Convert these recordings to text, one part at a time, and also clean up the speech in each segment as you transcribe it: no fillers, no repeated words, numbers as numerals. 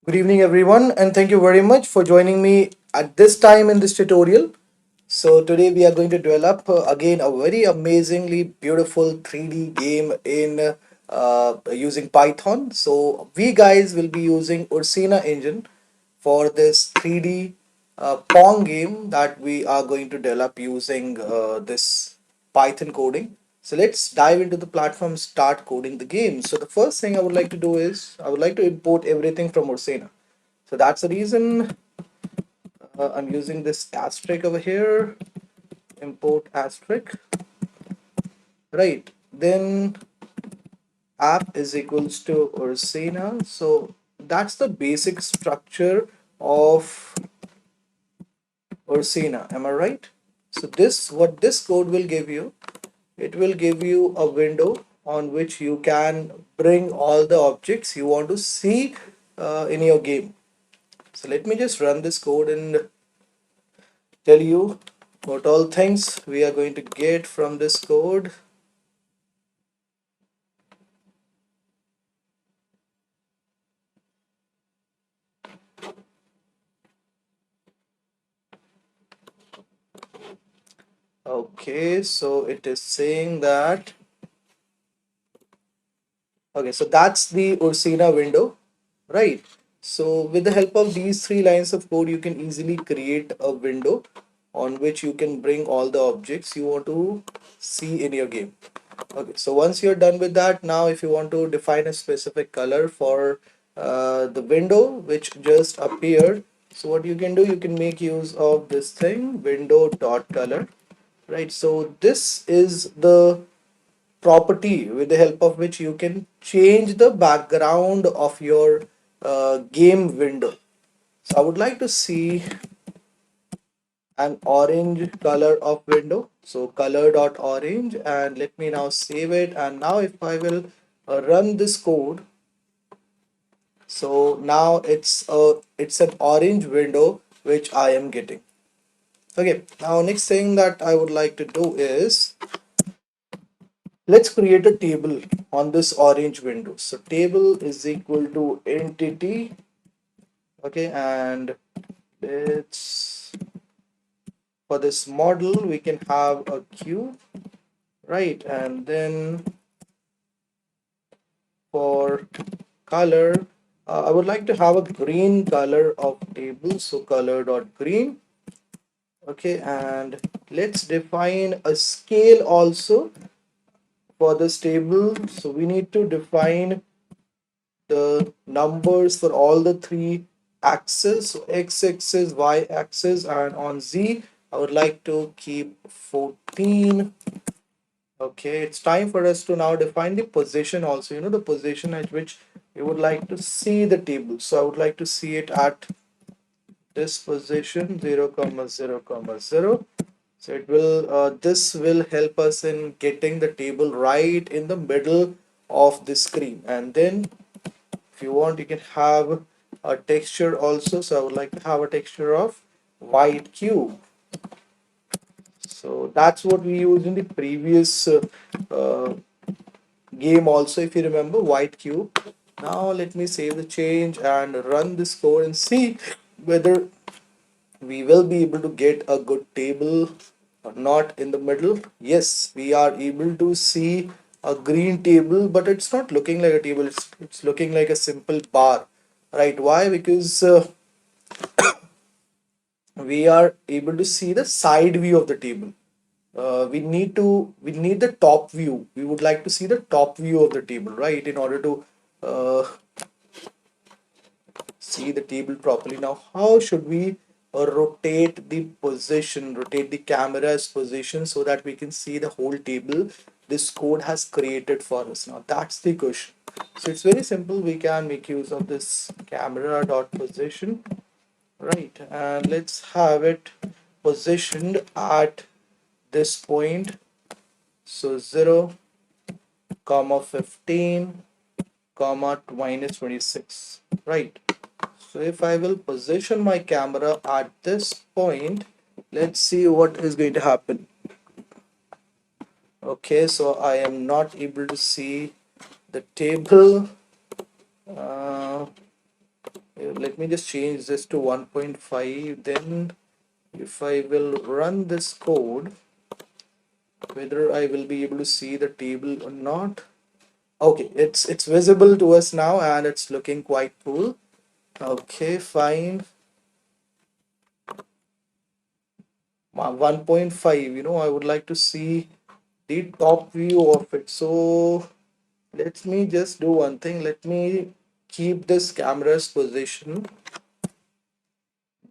Good evening, everyone, and thank you very much for joining me at this time in this tutorial. So today we are going to develop again a very amazingly beautiful 3D game in using Python. So we guys will be using Ursina engine for this 3D Pong game that we are going to develop using this Python coding. So let's dive into the platform, start coding the game. So the first thing I would like to do is I would like to import everything from Ursina. So that's the reason I'm using this asterisk over here, import asterisk, right? Then app is equals to Ursina. So that's the basic structure of Ursina. Am I right? So what this code will give you, it will give you a window on which you can bring all the objects you want to see in your game. So let me just run this code and tell you what all things we are going to get from this code. Okay, so it is saying that, okay, so that's the Ursina window, right? So with the help of these three lines of code, you can easily create a window on which you can bring all the objects you want to see in your game. Okay, so once you're done with that, now if you want to define a specific color for the window which just appeared, so what you can do, you can make use of this thing, window dot color, right? So this is the property with the help of which you can change the background of your game window. So I would like to see an orange color of window, so color dot orange, and let me now save it. And now if I will run this code, so now it's an orange window which I am getting. Okay, now next thing that I would like to do is, let's create a table on this orange window. So table is equal to entity. Okay, and it's, for this model we can have a cube, right? And then for color, I would like to have a green color of table, so color dot green. Okay, and let's define a scale also for this table. So we need to define the numbers for all the three axes, so x-axis, y-axis, and on z I would like to keep 14. Okay, it's time for us to now define the position also, the position at which we would like to see the table. So I would like to see it at this position, 0 comma 0 comma 0. So it will this will help us in getting the table right in the middle of the screen. And then if you want, you can have a texture also. So I would like to have a texture of white cube. So that's what we used in the previous uh, game also, if you remember, white cube. Now let me save the change and run this code and see whether we will be able to get a good table or not in the middle. Yes, we are able to see a green table, but it's not looking like a table, it's looking like a simple bar, right? Why? Because we are able to see the side view of the table. We need the top view. We would like to see the top view of the table, right, in order to uh, see the table properly. Now how should we rotate the camera's position so that we can see the whole table this code has created for us? Now that's the question. So it's very simple. We can make use of this camera dot position, right, and let's have it positioned at this point, so 0 comma 15 comma minus 26, right? So if I will position my camera at this point, let's see what is going to happen. Okay, so I am not able to see the table. uh, Let me just change this to 1.5. Then if I will run this code, whether I will be able to see the table or not. Okay, it's visible to us now and it's looking quite cool. Okay, fine. 1.5, I would like to see the top view of it. So let me just do one thing. Let me keep this camera's position.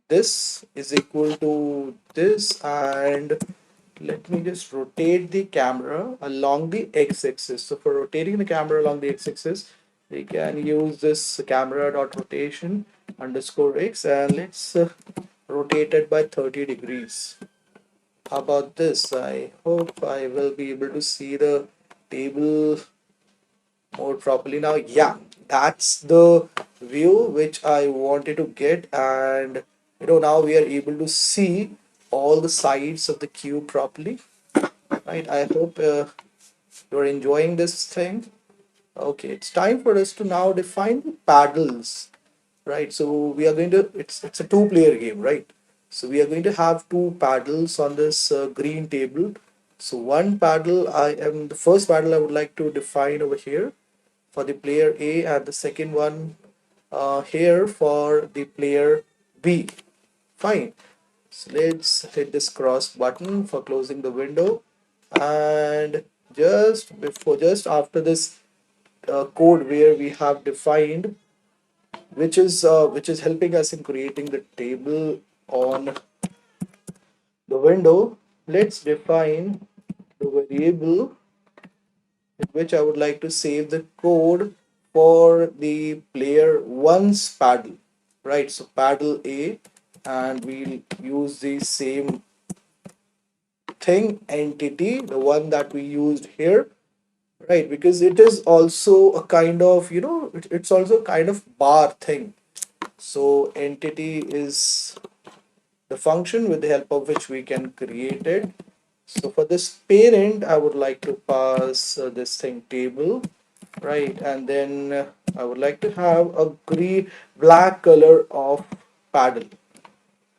This is equal to this, and let me just rotate the camera along the x-axis. So for rotating the camera along the x-axis, we can use this camera dot rotation underscore x, and let's rotate it by 30 degrees. How about this? I hope I will be able to see the table more properly now. Yeah, that's the view which I wanted to get, and now we are able to see all the sides of the cube properly, right? I hope you're enjoying this thing. Okay, it's time for us to now define the paddles, right? So we are going to, it's a two-player game, right? So we are going to have two paddles on this green table. So one paddle, the first paddle I would like to define over here for the player A, and the second one here for the player B. Fine. So let's hit this cross button for closing the window, and just after this code where we have defined, which is helping us in creating the table on the window, let's define the variable in which I would like to save the code for the player one's paddle, right? So paddle A, and we'll use the same thing entity, the one that we used here, right? Because it is also a kind of, it's also a kind of bar thing. So entity is the function with the help of which we can create it. So for this parent, I would like to pass this thing table, right? And then I would like to have a green black color of paddle.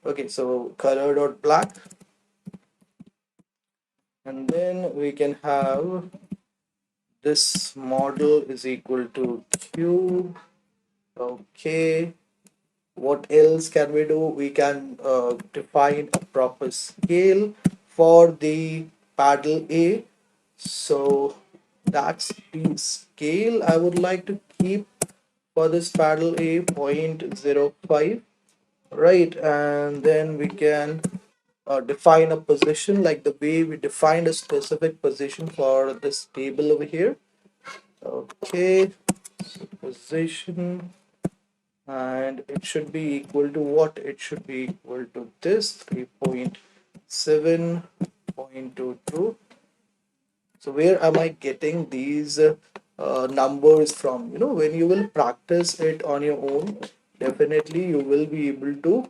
Okay, so color dot black, and then we can have this model is equal to cube. Okay, what else can we do? We can define a proper scale for the paddle A. So that's the scale I would like to keep for this paddle A, 0.05, right? And then we can define a position like the way we defined a specific position for this table over here. Okay, so position, and it should be equal to what? It should be equal to this 3.7.22. So where am I getting these numbers from? When you will practice it on your own, definitely you will be able to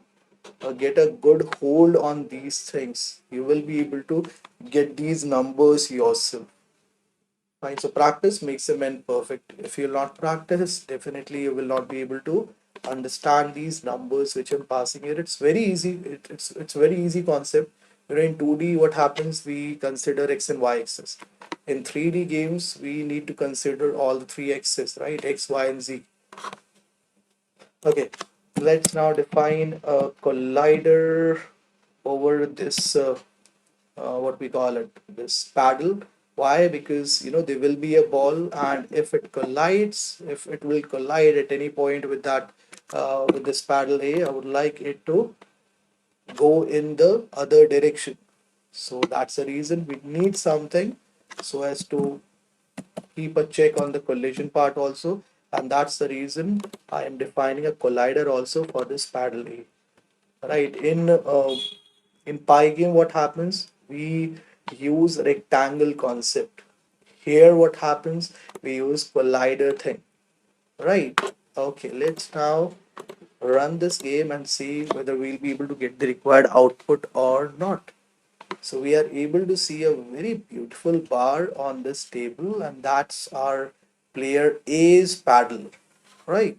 get a good hold on these things. You will be able to get these numbers yourself. Fine. So practice makes a man perfect. If you'll not practice, definitely you will not be able to understand these numbers which I'm passing here. It's very easy. It's very easy concept. In 2D, what happens? We consider x and y axis. In 3D games, we need to consider all the three axes, right? X, y, and z. Okay. Let's now define a collider over this what we call it, this paddle. Why? Because there will be a ball, and if it will collide at any point with that with this paddle A, I would like it to go in the other direction. So that's the reason we need something so as to keep a check on the collision part also, and that's the reason I am defining a collider also for this paddle A. Right, in Pygame, what happens? We use rectangle concept. Here, what happens? We use collider thing. Right. Okay, let's now run this game and see whether we'll be able to get the required output or not. So we are able to see a very beautiful bar on this table, and that's our player A's paddle. Right.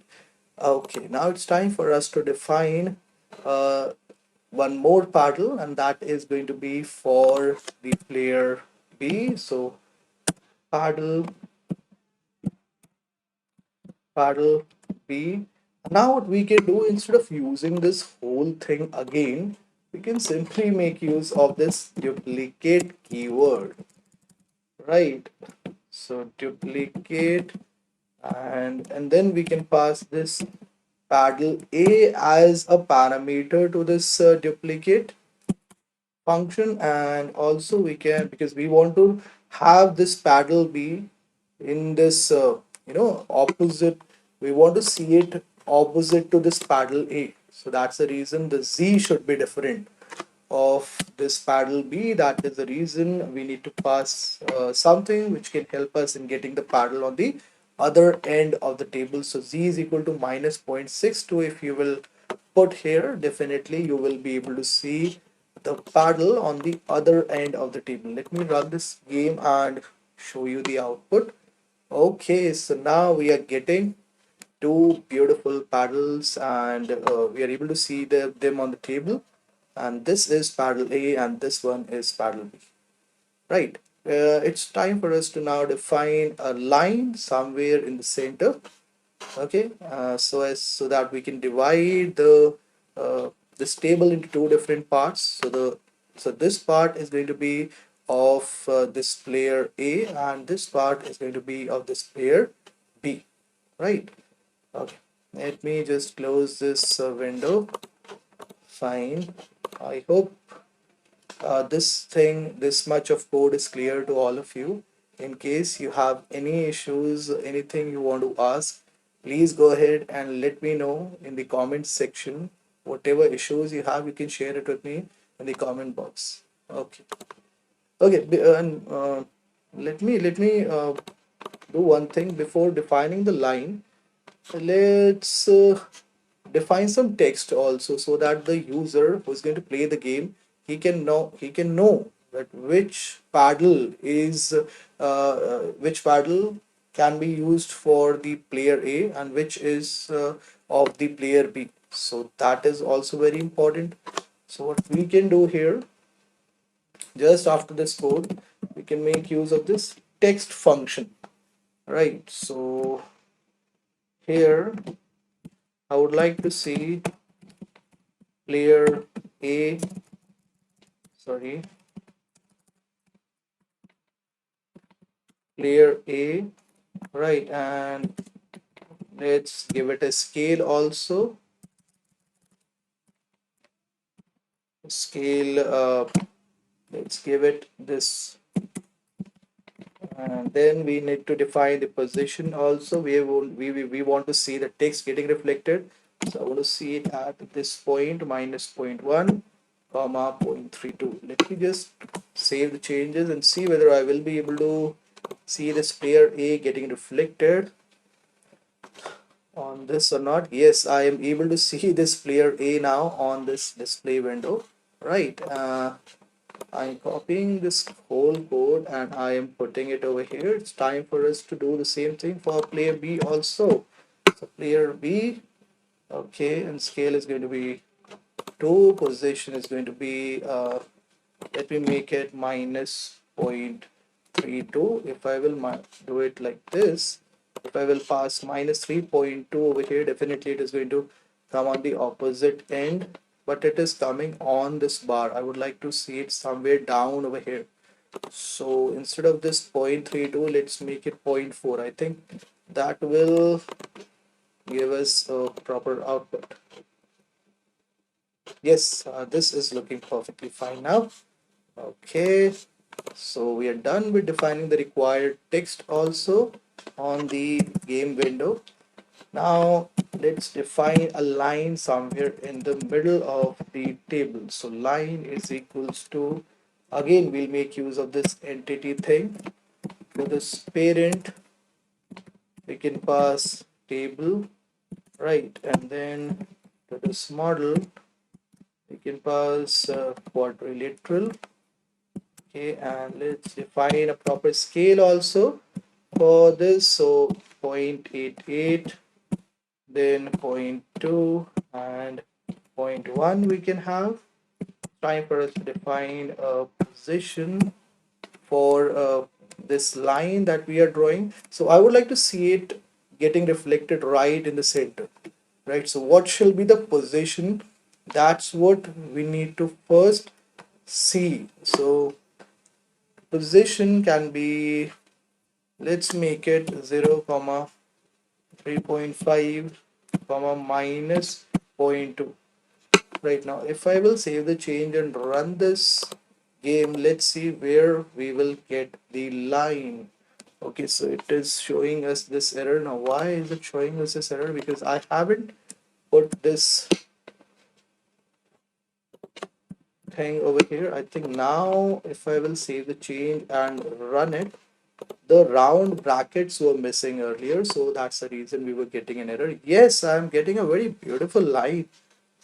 Okay, now it's time for us to define uh, one more paddle, and that is going to be for the player B. So paddle, paddle B. Now what we can do, instead of using this whole thing again, we can simply make use of this duplicate keyword, right? So duplicate, and then we can pass this paddle A as a parameter to this duplicate function, and also we can, because we want to have this paddle be in this opposite, we want to see it opposite to this paddle A, so that's the reason the Z should be different of this paddle B. That is the reason we need to pass something which can help us in getting the paddle on the other end of the table. So Z is equal to minus 0.62. If you will put here, definitely you will be able to see the paddle on the other end of the table. Let me run this game and show you the output. Okay, so now we are getting two beautiful paddles, and we are able to see them on the table, and this is paddle A and this one is paddle B, right? It's time for us to now define a line somewhere in the center. Okay, so that we can divide this table into two different parts. So this part is going to be of this player A, and this part is going to be of this player B, right? Okay, let me just close this window. Fine. I hope this much of code is clear to all of you. In case you have any issues, anything you want to ask, please go ahead and let me know in the comments section. Whatever issues you have, you can share it with me in the comment box. Okay. Okay. And let me do one thing before defining the line. Let's define some text also, so that the user who's going to play the game, he can know that which paddle can be used for the player A and which is of the player B. So that is also very important. So what we can do here, just after this code, we can make use of this text function, right? So here I would like to see player A, sorry, player A, right? And let's give it a scale also. Scale, let's give it this, and then we need to define the position also. We want to see the text getting reflected. So I want to see it at this point, minus point 0.1 comma 0.32. Let me just save the changes and see whether I will be able to see this player A getting reflected on this or not. Yes, I am able to see this player A now on this display window, right? I'm copying this whole code and I am putting it over here. It's time for us to do the same thing for player B also. So player B, okay, and scale is going to be 2, position is going to be let me make it minus 0.32. If I will do it like this, if I will pass minus 3.2 over here, definitely it is going to come on the opposite end, but it is coming on this bar. I would like to see it somewhere down over here. So instead of this 0.32, let's make it 0.4. I think that will give us a proper output. Yes, this is looking perfectly fine now. Okay, so we are done with defining the required text also on the game window. Now let's define a line somewhere in the middle of the table. So line is equals to, again we'll make use of this entity thing. To this parent we can pass table, right? And then to this model we can pass quadrilateral. Okay, and let's define a proper scale also for this. So 0.88, then point 2 and point 1 we can have. Time for us to define a position for this line that we are drawing. So I would like to see it getting reflected right in the center, right? So what shall be the position? That's what we need to first see. So position can be, let's make it 0 comma 3.5 comma minus zero point 0.2. Right now if I will save the change and run this game, let's see where we will get the line. Okay, so it is showing us this error. Now why is it showing us this error? Because I haven't put this thing over here. I think now if I will save the change and run it, the round brackets were missing earlier, so that's the reason we were getting an error. Yes, I'm getting a very beautiful line,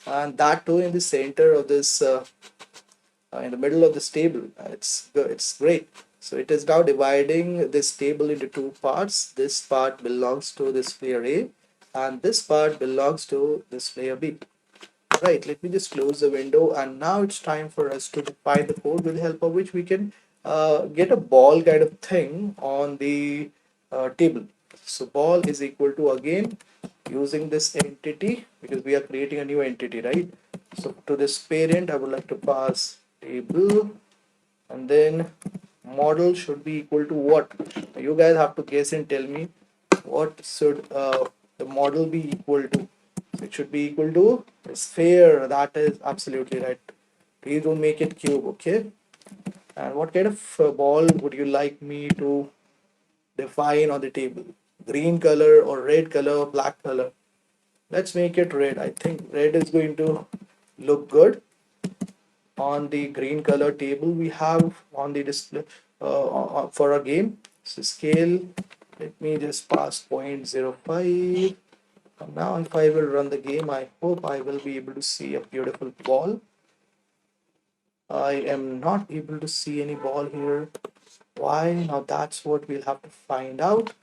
and that too in the center of this in the middle of this table. It's good, it's great. So it is now dividing this table into two parts. This part belongs to this player A and this part belongs to this player B. Right, let me just close the window, and now it's time for us to define the code with the help of which we can get a ball kind of thing on the table. So ball is equal to, again, using this entity, because we are creating a new entity, right? So to this parent I would like to pass table, and then model should be equal to what? You guys have to guess and tell me what should the model be equal to. So it should be equal to a sphere. That is absolutely right. Please don't make it cube, okay? And what kind of ball would you like me to define on the table? Green color or red color or black color? Let's make it red. I think red is going to look good on the green color table we have on the display for a game. So scale, let me just pass 0.05. And now if I will run the game, I hope I will be able to see a beautiful ball. I am not able to see any ball here. Why? Now that's what we'll have to find out.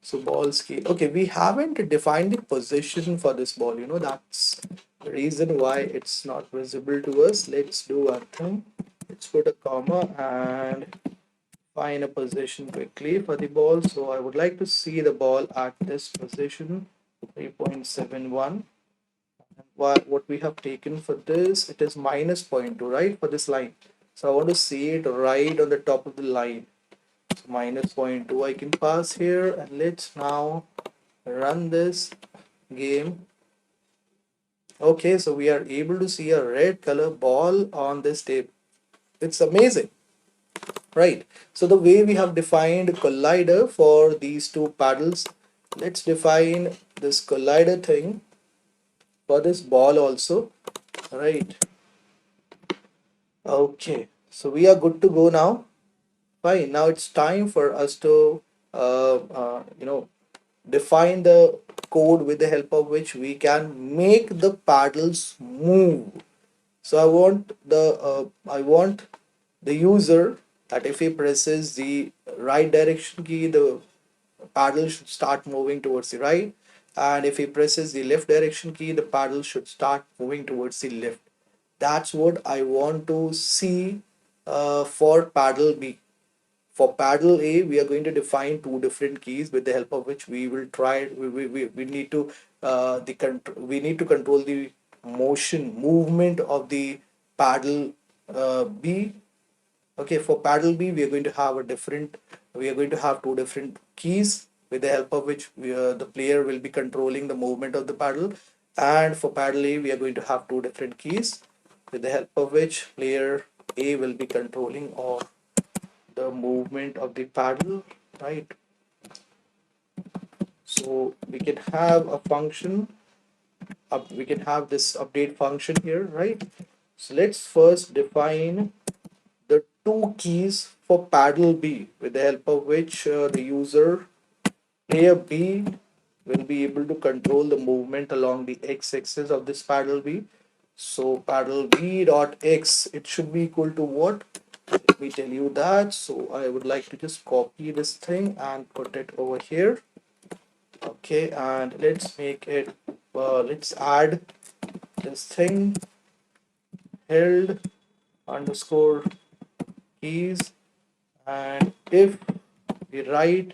So ball scale. Okay, we haven't defined the position for this ball. That's the reason why it's not visible to us. Let's do one thing. Let's put a comma and find a position quickly for the ball. So I would like to see the ball at this position, 3.71. What we have taken for this, it is minus zero point 0.2, right, for this line. So I want to see it right on the top of the line. So minus zero point 0.2 I can pass here, and let's now run this game. Okay, so we are able to see a red color ball on this table. It's amazing, right? So the way we have defined collider for these two paddles, let's define this collider thing for this ball also, right? Okay, so we are good to go now. Fine, now it's time for us to define the code with the help of which we can make the paddles move. So I want the user that if he presses the right direction key, the paddle should start moving towards the right, and if he presses the left direction key, the paddle should start moving towards the left. That's what I want to see for paddle B. For paddle A, we are going to define two different keys with the help of which we will try. We need to we need to control the movement of the paddle B. Okay, for paddle B, we are going to have two different keys with the help of which the player will be controlling the movement of the paddle. And for paddle A, we are going to have two different keys with the help of which player A will be controlling or the movement of the paddle, right? So we can have a function we can have this update function here, right? So let's first define the two keys for paddle B with the help of which the user player B will be able to control the movement along the x-axis of this paddle B. So paddle B dot x, it should be equal to what? let me tell you that. So I would like to just copy this thing and put it over here. Okay, and let's make it, let's add this thing, held underscore keys, and if the right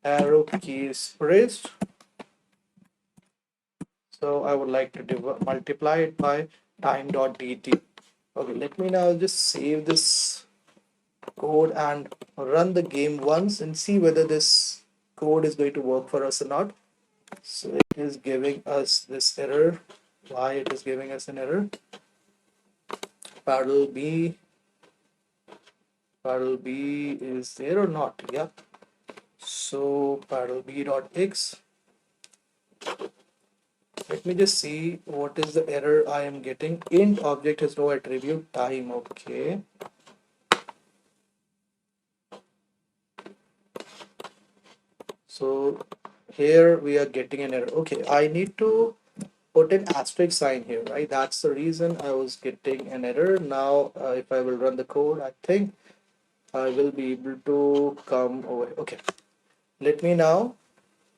arrow key is pressed, so I would like to multiply it by time.dt. Okay, let me now just save this code and run the game once and see whether this code is going to work for us or not. So it is giving us this error. Why it is giving us an error? Paddle B, paddle B is there or not? Yeah. So paddle B dot x. Let me just see what is the error I am getting. Int object has no attribute time. Okay. So here we are getting an error. Okay, I need to put an asterisk sign here, right? That's the reason I was getting an error. Now, if I will run the code, I think I will be able to come over. Okay, let me now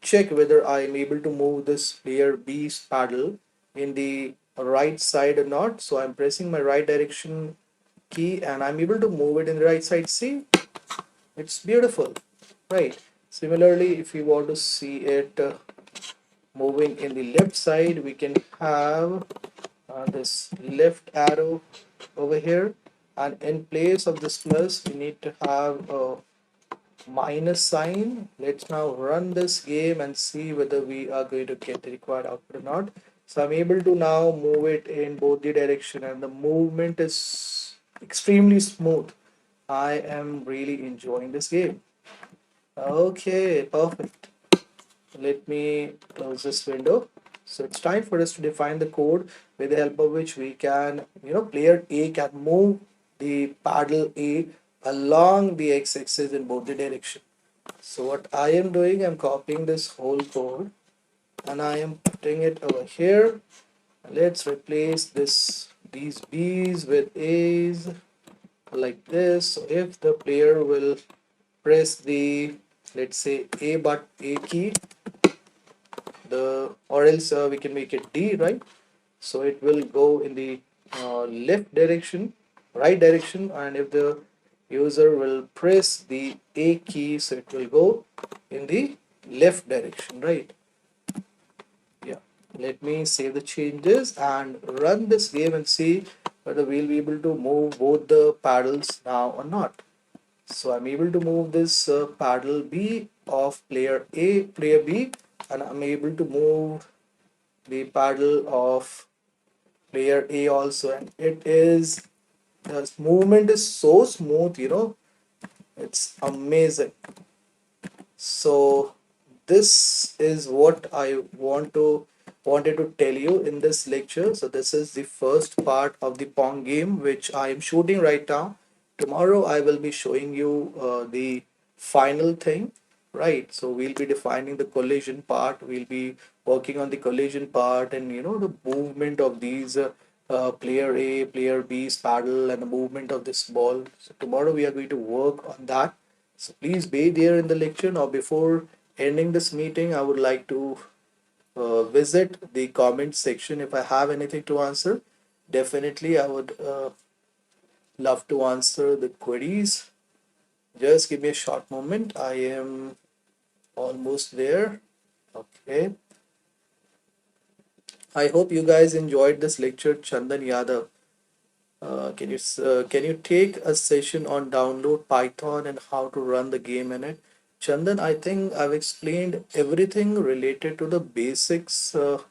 check whether I am able to move this player B's paddle in the right side or not. So I'm pressing my right direction key and I'm able to move it in the right side. See, it's beautiful, right? Similarly, if you want to see it moving in the left side, we can have this left arrow over here, and in place of this plus we need to have a minus sign. Let's now run this game and see whether we are going to get the required output or not. So I'm able to now move it in both the direction and the movement is extremely smooth. I am really enjoying this game. Okay, perfect. Let me close this window. So it's time for us to define the code with the help of which we can, player A can move the paddle A along the x-axis in both the direction. So what I am doing, I'm copying this whole code and I am putting it over here. Let's replace these B's with A's like this. So if the player will press the, let's say, A key, the or else we can make it D, right? So it will go in the left direction, right direction, and if the user will press the A key, so it will go in the left direction, right? Yeah, let me save the changes and run this game and see whether we'll be able to move both the paddles now or not. So I'm able to move this paddle B of player B, and I'm able to move the paddle of player A also, and it is, the movement is so smooth, it's amazing. So this is what I wanted to tell you in this lecture. So this is the first part of the Pong game which I am shooting right now. Tomorrow I will be showing you the final thing, right? So we'll be defining the collision part, we'll be working on the collision part, and the movement of these player A, player B's paddle, and the movement of this ball. So tomorrow we are going to work on that. So please be there in the lecture. Now before ending this meeting, I would like to visit the comment section. If I have anything to answer, definitely I would love to answer the queries. Just give me a short moment. I am almost there. Okay. I hope you guys enjoyed this lecture. Chandan Yadav. Can you take a session on download Python and how to run the game in it? Chandan, I think I've explained everything related to the basics. The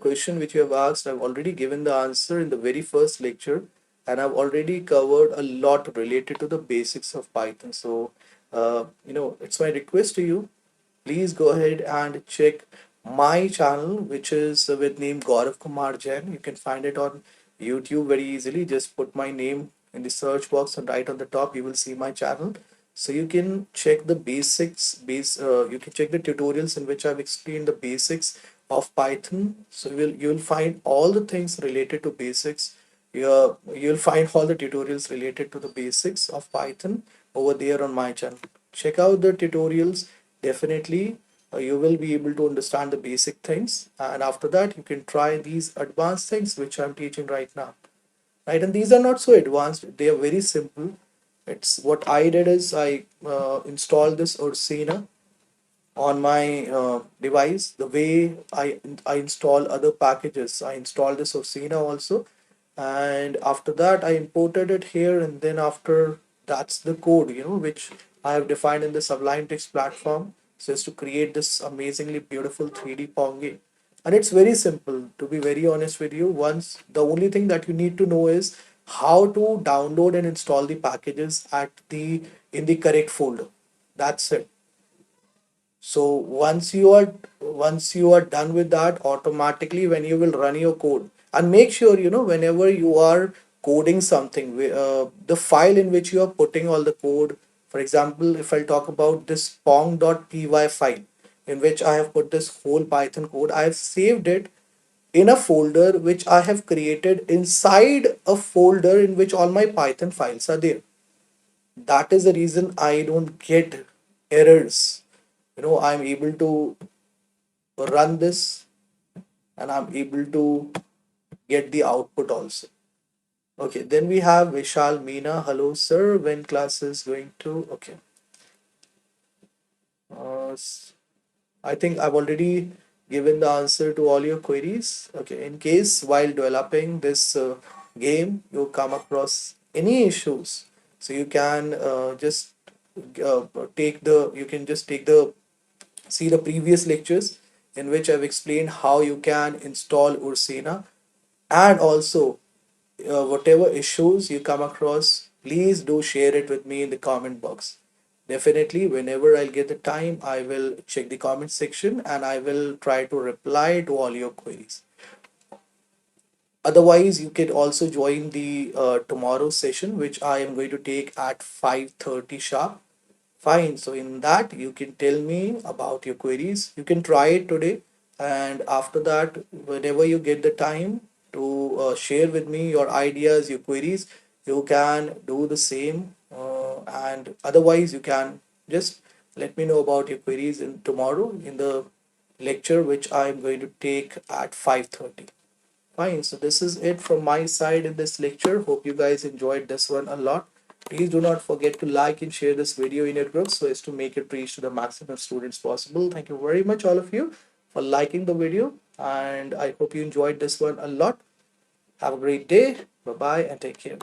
question which you have asked, I've already given the answer in the very first lecture, and I've already covered a lot related to the basics of Python. So, it's my request to you, please go ahead and check my channel, which is with name Gaurav Kumar Jain. You can find it on YouTube very easily. Just put my name in the search box and right on the top you will see my channel. So you can check the you can check the tutorials in which I've explained the basics of Python. So you'll find all the things related to basics. You'll find all the tutorials related to the basics of Python over there on my channel. Check out the tutorials. Definitely, you will be able to understand the basic things, and after that, you can try these advanced things which I'm teaching right now. Right, and these are not so advanced. They are very simple. It's what I did is I installed this Ursina on my device. The way I install other packages, I installed this Orsina also, and after that I imported it here, and then after that's the code, which I have defined in the Sublime Text platform, so as to create this amazingly beautiful 3D Pong game. And it's very simple, to be very honest with you. Once the only thing that you need to know is how to download and install the packages at the in the correct folder. That's it. So once you are done with that, automatically when you will run your code, and make sure, whenever you are coding something, the file in which you are putting all the code. For example, if I'll talk about this pong.py file in which I have put this whole Python code, I have saved it in a folder which I have created inside a folder in which all my Python files are there. That is the reason I don't get errors. I'm able to run this, and I'm able to get the output also. Okay, then we have Vishal Meena. Hello, sir. When class is going to? Okay. I think I've already given the answer to all your queries. Okay, in case while developing this game you come across any issues, so you can just take the see the previous lectures in which I've explained how you can install Ursina, and also whatever issues you come across, please do share it with me in the comment box. Definitely, whenever I'll get the time, I will check the comment section and I will try to reply to all your queries. Otherwise, you can also join the tomorrow session, which I am going to take at 5:30 sharp. Fine. So in that, you can tell me about your queries. You can try it today, and after that, whenever you get the time to share with me your ideas, your queries, you can do the same. And otherwise, you can just let me know about your queries in tomorrow in the lecture which I am going to take at 5:30. Fine, so this is it from my side in this lecture. Hope you guys enjoyed this one a lot. Please do not forget to like and share this video in your group so as to make it reach to the maximum students possible. Thank you very much, all of you, for liking the video, and I hope you enjoyed this one a lot. Have a great day. Bye bye and take care.